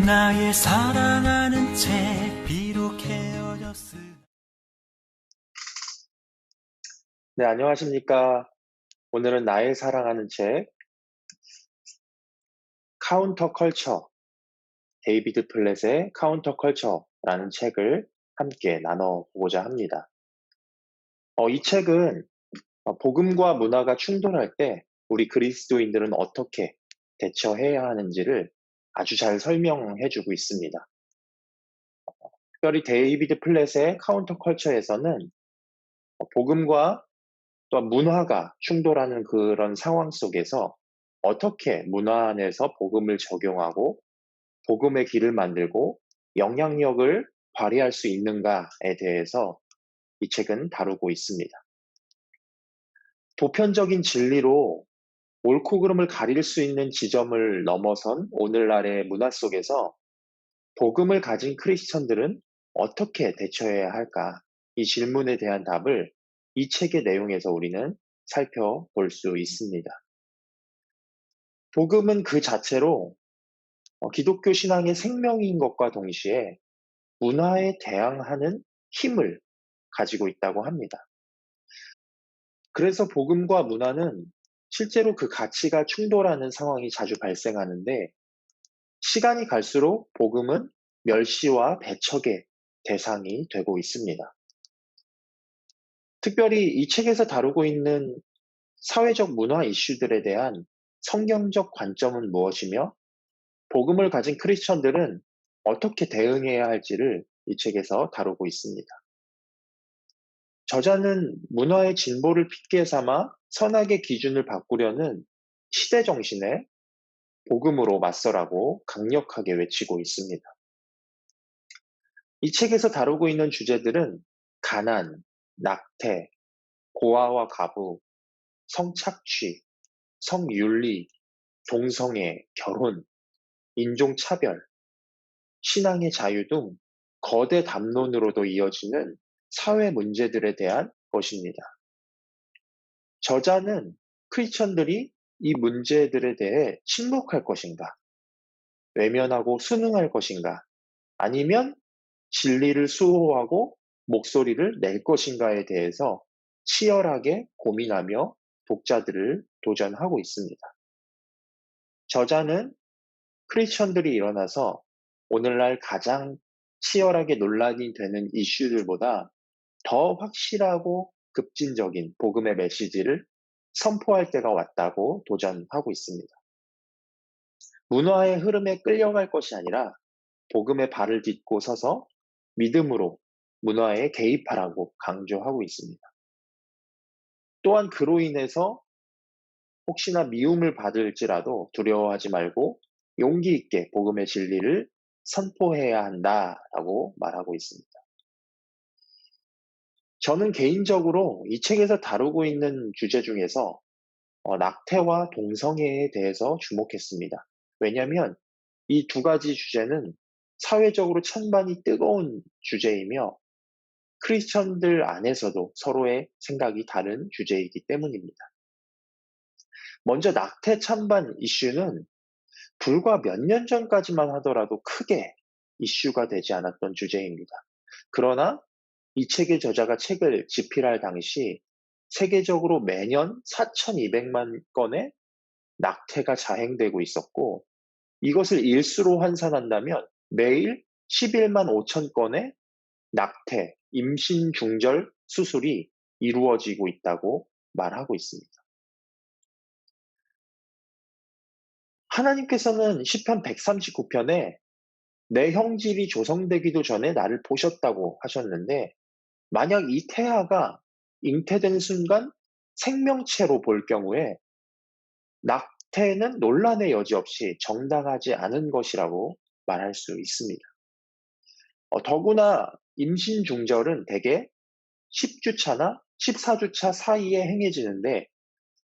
나의 사랑하는 책 비록 헤어졌을. 네, 안녕하십니까. 오늘은 나의 사랑하는 책, 카운터 컬처, 데이비드 플랫의 카운터 컬처라는 책을 함께 나눠보고자 합니다. 이 책은 복음과 문화가 충돌할 때 우리 그리스도인들은 어떻게 대처해야 하는지를 아주 잘 설명해주고 있습니다. 특별히 데이비드 플랫의 카운터 컬처에서는 복음과 또 문화가 충돌하는 그런 상황 속에서 어떻게 문화 안에서 복음을 적용하고 복음의 길을 만들고 영향력을 발휘할 수 있는가에 대해서 이 책은 다루고 있습니다. 보편적인 진리로 옳고 그름을 가릴 수 있는 지점을 넘어선 오늘날의 문화 속에서 복음을 가진 크리스천들은 어떻게 대처해야 할까? 이 질문에 대한 답을 이 책의 내용에서 우리는 살펴볼 수 있습니다. 복음은 그 자체로 기독교 신앙의 생명인 것과 동시에 문화에 대항하는 힘을 가지고 있다고 합니다. 그래서 복음과 문화는 실제로 그 가치가 충돌하는 상황이 자주 발생하는데 시간이 갈수록 복음은 멸시와 배척의 대상이 되고 있습니다. 특별히 이 책에서 다루고 있는 사회적 문화 이슈들에 대한 성경적 관점은 무엇이며 복음을 가진 크리스천들은 어떻게 대응해야 할지를 이 책에서 다루고 있습니다. 저자는 문화의 진보를 핑계 삼아 선악의 기준을 바꾸려는 시대 정신에 복음으로 맞서라고 강력하게 외치고 있습니다. 이 책에서 다루고 있는 주제들은 가난, 낙태, 고아와 가부, 성착취, 성윤리, 동성애, 결혼, 인종차별, 신앙의 자유 등 거대 담론으로도 이어지는 사회 문제들에 대한 것입니다. 저자는 크리스천들이 이 문제들에 대해 침묵할 것인가, 외면하고 순응할 것인가, 아니면 진리를 수호하고 목소리를 낼 것인가에 대해서 치열하게 고민하며 독자들을 도전하고 있습니다. 저자는 크리스천들이 일어나서 오늘날 가장 치열하게 논란이 되는 이슈들보다 더 확실하고 급진적인 복음의 메시지를 선포할 때가 왔다고 도전하고 있습니다. 문화의 흐름에 끌려갈 것이 아니라 복음의 발을 딛고 서서 믿음으로 문화에 개입하라고 강조하고 있습니다. 또한 그로 인해서 혹시나 미움을 받을지라도 두려워하지 말고 용기 있게 복음의 진리를 선포해야 한다라고 말하고 있습니다. 저는 개인적으로 이 책에서 다루고 있는 주제 중에서 낙태와 동성애에 대해서 주목했습니다. 왜냐하면 이 두 가지 주제는 사회적으로 찬반이 뜨거운 주제이며 크리스천들 안에서도 서로의 생각이 다른 주제이기 때문입니다. 먼저 낙태 찬반 이슈는 불과 몇 년 전까지만 하더라도 크게 이슈가 되지 않았던 주제입니다. 그러나 이 책의 저자가 책을 집필할 당시 세계적으로 매년 4,200만 건의 낙태가 자행되고 있었고 이것을 일수로 환산한다면 매일 11만 5천 건의 낙태, 임신 중절 수술이 이루어지고 있다고 말하고 있습니다. 하나님께서는 시편 139편에 내 형질이 조성되기도 전에 나를 보셨다고 하셨는데 만약 이 태아가 잉태된 순간 생명체로 볼 경우에 낙태는 논란의 여지 없이 정당하지 않은 것이라고 말할 수 있습니다. 더구나 임신 중절은 대개 10주차나 14주차 사이에 행해지는데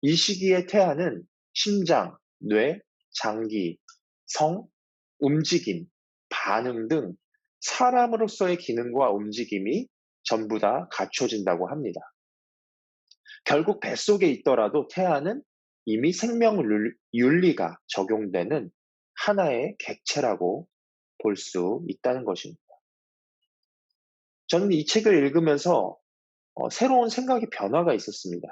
이 시기의 태아는 심장, 뇌, 장기, 성, 움직임, 반응 등 사람으로서의 기능과 움직임이 전부 다 갖춰진다고 합니다. 결국 뱃속에 있더라도 태아는 이미 생명 윤리가 적용되는 하나의 객체라고 볼 수 있다는 것입니다. 저는 이 책을 읽으면서 새로운 생각의 변화가 있었습니다.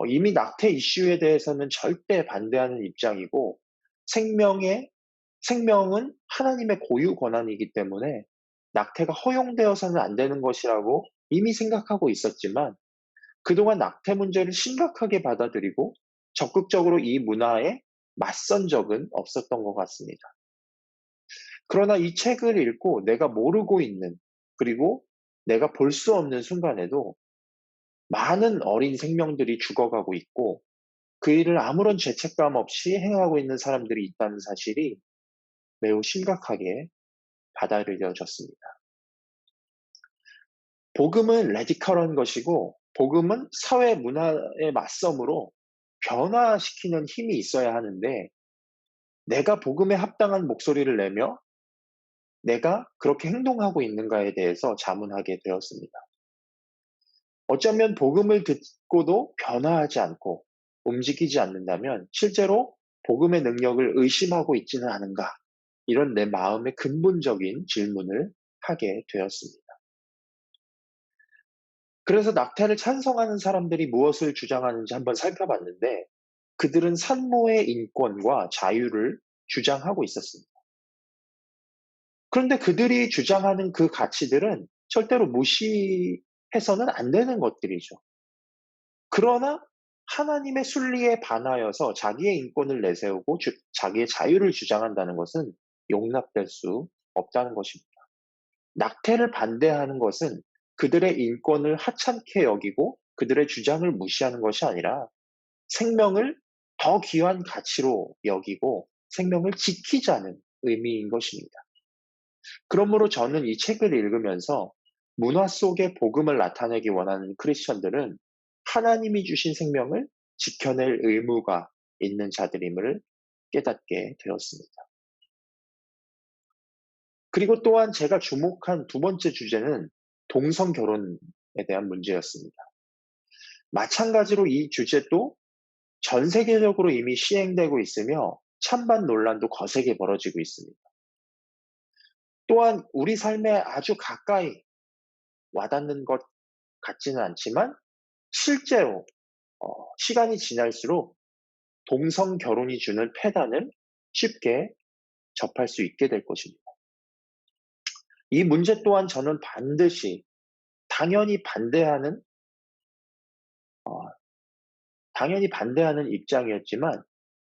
이미 낙태 이슈에 대해서는 절대 반대하는 입장이고 생명은 하나님의 고유 권한이기 때문에 낙태가 허용되어서는 안 되는 것이라고 이미 생각하고 있었지만 그동안 낙태 문제를 심각하게 받아들이고 적극적으로 이 문화에 맞선 적은 없었던 것 같습니다. 그러나 이 책을 읽고 내가 모르고 있는 그리고 내가 볼 수 없는 순간에도 많은 어린 생명들이 죽어가고 있고 그 일을 아무런 죄책감 없이 행하고 있는 사람들이 있다는 사실이 매우 심각하게 받아들여졌습니다. 복음은 레디컬한 것이고 복음은 사회 문화의 맞섬으로 변화시키는 힘이 있어야 하는데 내가 복음에 합당한 목소리를 내며 내가 그렇게 행동하고 있는가에 대해서 자문하게 되었습니다. 어쩌면 복음을 듣고도 변화하지 않고 움직이지 않는다면 실제로 복음의 능력을 의심하고 있지는 않은가? 이런 내 마음의 근본적인 질문을 하게 되었습니다. 그래서 낙태를 찬성하는 사람들이 무엇을 주장하는지 한번 살펴봤는데 그들은 산모의 인권과 자유를 주장하고 있었습니다. 그런데 그들이 주장하는 그 가치들은 절대로 무시해서는 안 되는 것들이죠. 그러나 하나님의 순리에 반하여서 자기의 인권을 내세우고 자기의 자유를 주장한다는 것은 용납될 수 없다는 것입니다. 낙태를 반대하는 것은 그들의 인권을 하찮게 여기고 그들의 주장을 무시하는 것이 아니라 생명을 더 귀한 가치로 여기고 생명을 지키자는 의미인 것입니다. 그러므로 저는 이 책을 읽으면서 문화 속에 복음을 나타내기 원하는 크리스천들은 하나님이 주신 생명을 지켜낼 의무가 있는 자들임을 깨닫게 되었습니다. 그리고 또한 제가 주목한 두 번째 주제는 동성 결혼에 대한 문제였습니다. 마찬가지로 이 주제도 전 세계적으로 이미 시행되고 있으며 찬반 논란도 거세게 벌어지고 있습니다. 또한 우리 삶에 아주 가까이 와닿는 것 같지는 않지만 실제로 시간이 지날수록 동성 결혼이 주는 폐단을 쉽게 접할 수 있게 될 것입니다. 이 문제 또한 저는 반드시 당연히 반대하는 입장이었지만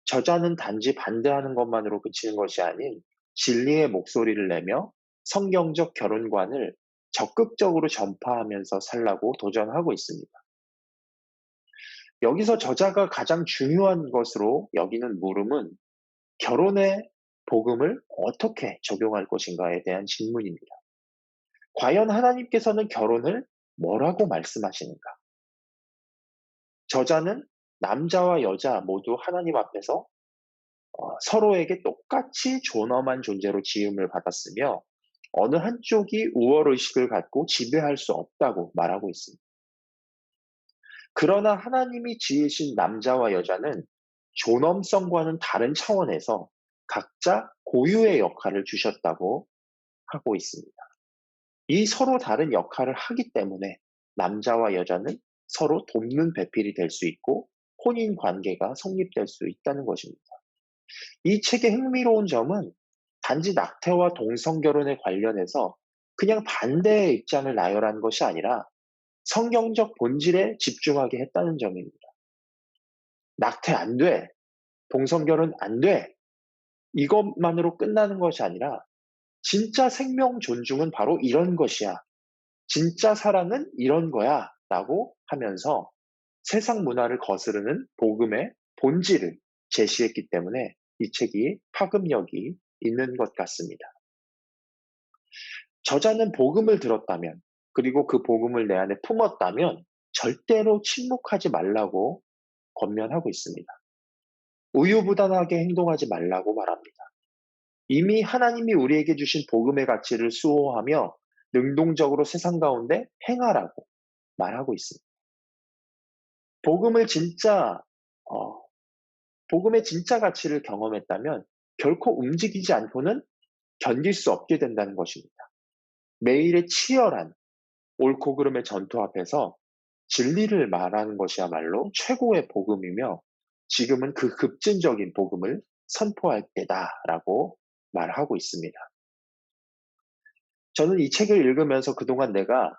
저자는 단지 반대하는 것만으로 그치는 것이 아닌 진리의 목소리를 내며 성경적 결혼관을 적극적으로 전파하면서 살라고 도전하고 있습니다. 여기서 저자가 가장 중요한 것으로 여기는 물음은 결혼의 복음을 어떻게 적용할 것인가에 대한 질문입니다. 과연 하나님께서는 결혼을 뭐라고 말씀하시는가? 저자는 남자와 여자 모두 하나님 앞에서 서로에게 똑같이 존엄한 존재로 지음을 받았으며 어느 한쪽이 우월의식을 갖고 지배할 수 없다고 말하고 있습니다. 그러나 하나님이 지으신 남자와 여자는 존엄성과는 다른 차원에서 각자 고유의 역할을 주셨다고 하고 있습니다. 이 서로 다른 역할을 하기 때문에 남자와 여자는 서로 돕는 배필이 될 수 있고 혼인 관계가 성립될 수 있다는 것입니다. 이 책의 흥미로운 점은 단지 낙태와 동성결혼에 관련해서 그냥 반대의 입장을 나열한 것이 아니라 성경적 본질에 집중하게 했다는 점입니다. 낙태 안 돼, 동성결혼 안 돼, 이것만으로 끝나는 것이 아니라 진짜 생명 존중은 바로 이런 것이야. 진짜 사랑은 이런 거야. 라고 하면서 세상 문화를 거스르는 복음의 본질을 제시했기 때문에 이 책이 파급력이 있는 것 같습니다. 저자는 복음을 들었다면 그리고 그 복음을 내 안에 품었다면 절대로 침묵하지 말라고 권면하고 있습니다. 우유부단하게 행동하지 말라고 말합니다. 이미 하나님이 우리에게 주신 복음의 가치를 수호하며 능동적으로 세상 가운데 행하라고 말하고 있습니다. 복음의 진짜 가치를 경험했다면 결코 움직이지 않고는 견딜 수 없게 된다는 것입니다. 매일의 치열한 옳고 그름의 전투 앞에서 진리를 말하는 것이야말로 최고의 복음이며 지금은 그 급진적인 복음을 선포할 때다라고 말하고 있습니다. 저는 이 책을 읽으면서 그동안 내가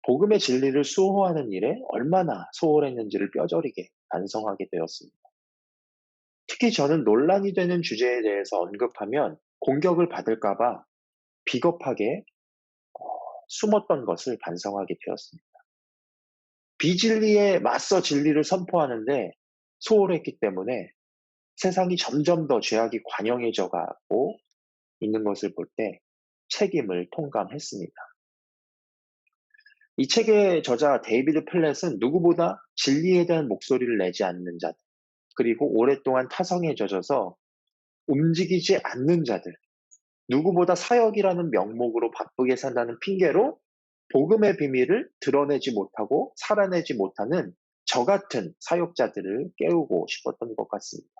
복음의 진리를 수호하는 일에 얼마나 소홀했는지를 뼈저리게 반성하게 되었습니다. 특히 저는 논란이 되는 주제에 대해서 언급하면 공격을 받을까봐 비겁하게 숨었던 것을 반성하게 되었습니다. 비진리에 맞서 진리를 선포하는데 소홀했기 때문에 세상이 점점 더 죄악이 관영해져 가고 있는 것을 볼 때 책임을 통감했습니다. 이 책의 저자 데이비드 플랫은 누구보다 진리에 대한 목소리를 내지 않는 자들, 그리고 오랫동안 타성에 젖어서 움직이지 않는 자들, 누구보다 사역이라는 명목으로 바쁘게 산다는 핑계로 복음의 비밀을 드러내지 못하고 살아내지 못하는 저 같은 사역자들을 깨우고 싶었던 것 같습니다.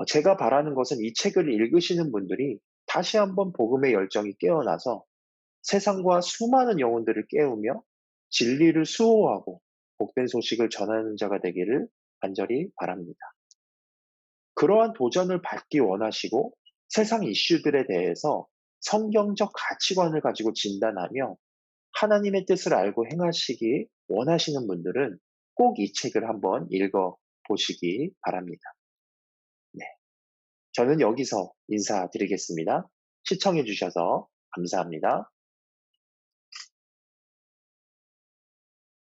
제가 바라는 것은 이 책을 읽으시는 분들이 다시 한번 복음의 열정이 깨어나서 세상과 수많은 영혼들을 깨우며 진리를 수호하고 복된 소식을 전하는 자가 되기를 간절히 바랍니다. 그러한 도전을 받기 원하시고 세상 이슈들에 대해서 성경적 가치관을 가지고 진단하며 하나님의 뜻을 알고 행하시기 원하시는 분들은 꼭 이 책을 한번 읽어 보시기 바랍니다. 네. 저는 여기서 인사드리겠습니다. 시청해 주셔서 감사합니다.